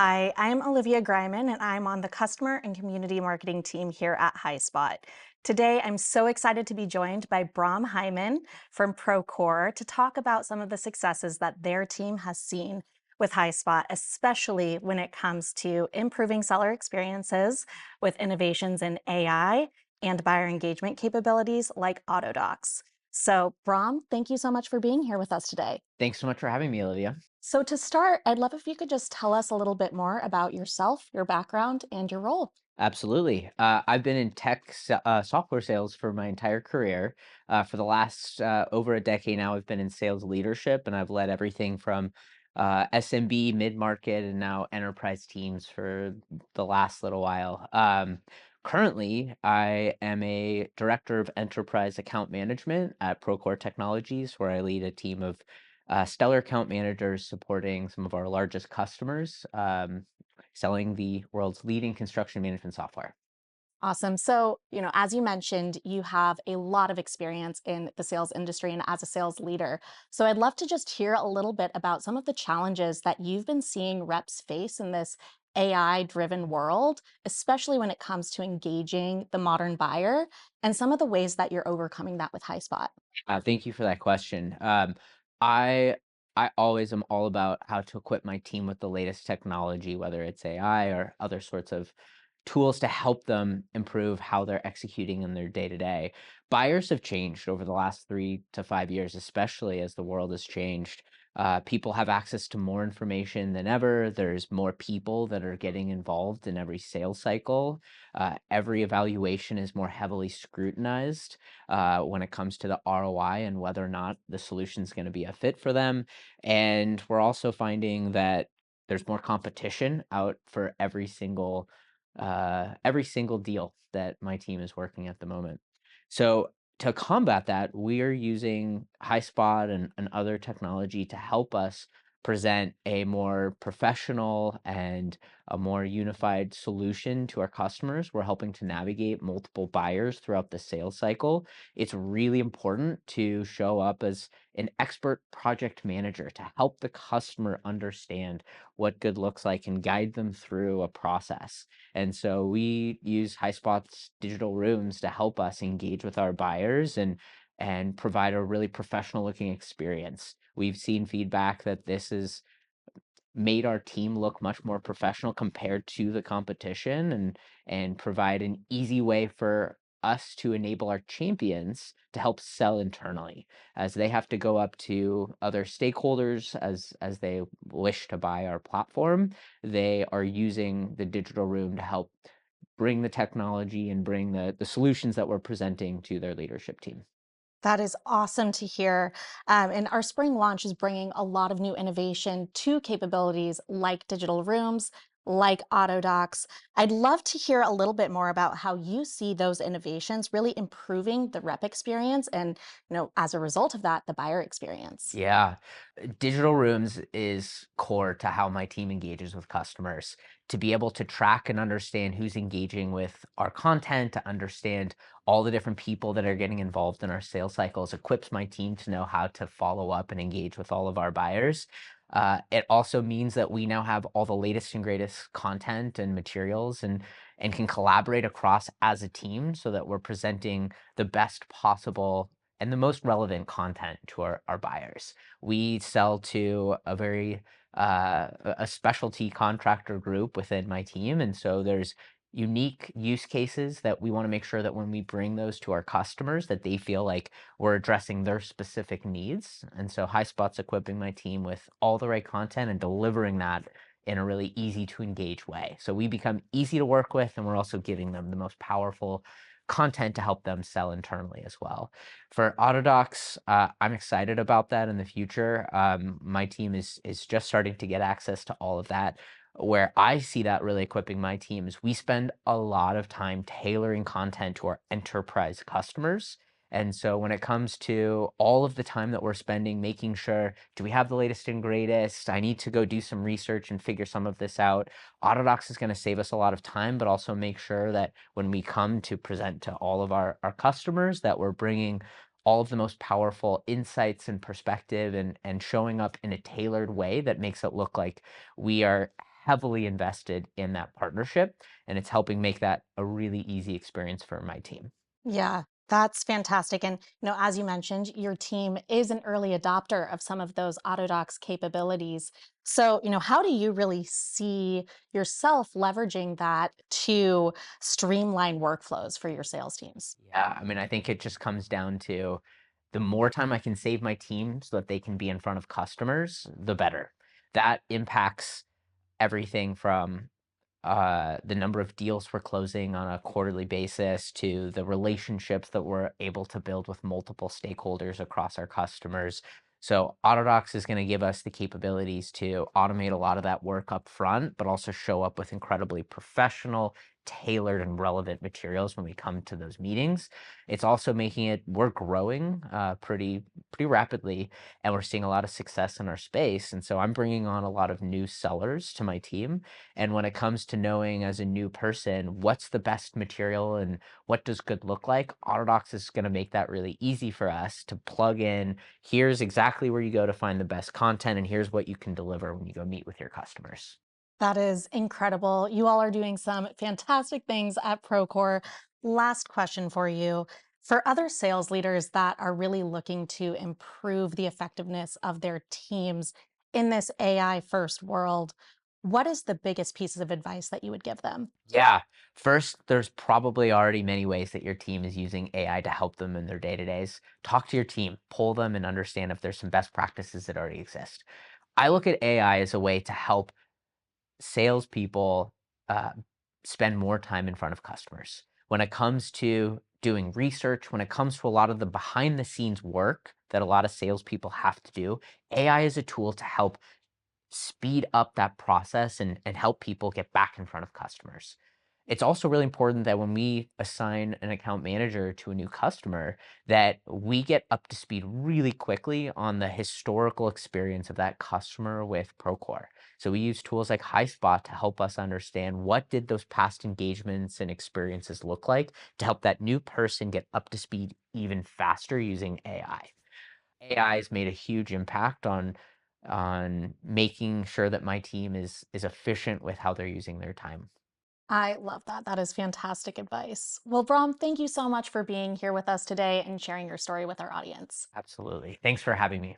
Hi, I'm Olivia Greiman, and I'm on the customer and community marketing team here at Highspot. Today, I'm so excited to be joined by Brahm Heyman from Procore to talk about some of the successes that their team has seen with Highspot, especially when it comes to improving seller experiences with innovations in AI and buyer engagement capabilities like AutoDocs. So, Brahm, thank you so much for being here with us today. Thanks so much for having me, Olivia. So to start, I'd love if you could just tell us a little bit more about yourself, your background, and your role. Absolutely. I've been in software sales for my entire career. For the last over a decade now, I've been in sales leadership, and I've led everything from SMB, mid market, and now enterprise teams for the last little while. Currently, I am a director of enterprise account management at Procore Technologies, where I lead a team of stellar account managers supporting some of our largest customers. Selling the world's leading construction management software. Awesome. So, as you mentioned, you have a lot of experience in the sales industry and as a sales leader. So, I'd love to just hear a little bit about some of the challenges that you've been seeing reps face in this AI driven world, especially when it comes to engaging the modern buyer and some of the ways that you're overcoming that with HighSpot. Thank you for that question. I I always am all about how to equip my team with the latest technology, whether it's AI or other sorts of tools to help them improve how they're executing in their day to day. Buyers have changed over the last 3 to 5 years, especially as the world has changed. People have access to more information than ever. There's more people that are getting involved in every sales cycle. Every evaluation is more heavily scrutinized when it comes to the ROI and whether or not the solution is going to be a fit for them. And we're also finding that there's more competition out for every single deal that my team is working at the moment. So to combat that, we are using Highspot and other technology to help us present a more professional and a more unified solution to our customers. We're helping to navigate multiple buyers throughout the sales cycle. It's really important to show up as an expert project manager to help the customer understand what good looks like and guide them through a process. And so we use Highspot's digital rooms to help us engage with our buyers and provide a really professional looking experience. We've seen feedback that this has made our team look much more professional compared to the competition and provide an easy way for us to enable our champions to help sell internally as they have to go up to other stakeholders as they wish to buy our platform. They are using the digital room to help bring the technology and bring the solutions that we're presenting to their leadership team. That is awesome to hear. And our spring launch is bringing a lot of new innovation to capabilities like digital rooms, like AutoDocs. I'd love to hear a little bit more about how you see those innovations really improving the rep experience and, as a result of that, the buyer experience. Yeah. Digital rooms is core to how my team engages with customers. To be able to track and understand who's engaging with our content, to understand all the different people that are getting involved in our sales cycles, equips my team to know how to follow up and engage with all of our buyers. It also means that we now have all the latest and greatest content and materials and can collaborate across as a team so that we're presenting the best possible and the most relevant content to our buyers. We sell to a very a specialty contractor group within my team, and so there's unique use cases that we want to make sure that when we bring those to our customers that they feel like we're addressing their specific needs. And so Highspot's equipping my team with all the right content and delivering that in a really easy to engage way. So we become easy to work with, and we're also giving them the most powerful content to help them sell internally as well. For AutoDocs, I'm excited about that in the future. My team is just starting to get access to all of that. Where I see that really equipping my team is we spend a lot of time tailoring content to our enterprise customers. And so when it comes to all of the time that we're spending making sure, do we have the latest and greatest? I need to go do some research and figure some of this out. Autodocs is going to save us a lot of time, but also make sure that when we come to present to all of our customers, that we're bringing all of the most powerful insights and perspective and showing up in a tailored way that makes it look like we are heavily invested in that partnership, and it's helping make that a really easy experience for my team. Yeah, that's fantastic. And, as you mentioned, your team is an early adopter of some of those AutoDocs capabilities. So, how do you really see yourself leveraging that to streamline workflows for your sales teams? Yeah, I mean, I think it just comes down to the more time I can save my team so that they can be in front of customers, the better. That impacts everything from the number of deals we're closing on a quarterly basis to the relationships that we're able to build with multiple stakeholders across our customers. So Autodocs is going to give us the capabilities to automate a lot of that work up front, but also show up with incredibly professional, tailored, and relevant materials when we come to those meetings. It's also making it we're growing pretty rapidly, and we're seeing a lot of success in our space. And so I'm bringing on a lot of new sellers to my team, and when it comes to knowing as a new person, what's the best material and what does good look like, Autodocs is going to make that really easy for us to plug in. Here's exactly where you go to find the best content, and here's what you can deliver when you go meet with your customers. That is incredible. You all are doing some fantastic things at Procore. Last question for you. For other sales leaders that are really looking to improve the effectiveness of their teams in this AI first world, what is the biggest pieces of advice that you would give them? Yeah. First, there's probably already many ways that your team is using AI to help them in their day to days. Talk to your team, pull them, and understand if there's some best practices that already exist. I look at AI as a way to help salespeople uh, spend more time in front of customers. When it comes to doing research, when it comes to a lot of the behind the scenes work that a lot of salespeople have to do, AI is a tool to help speed up that process and help people get back in front of customers. It's also really important that when we assign an account manager to a new customer, that we get up to speed really quickly on the historical experience of that customer with Procore. So we use tools like Highspot to help us understand what did those past engagements and experiences look like to help that new person get up to speed even faster using AI. AI has made a huge impact on making sure that my team is efficient with how they're using their time. I love that. That is fantastic advice. Well, Brahm, thank you so much for being here with us today and sharing your story with our audience. Absolutely. Thanks for having me.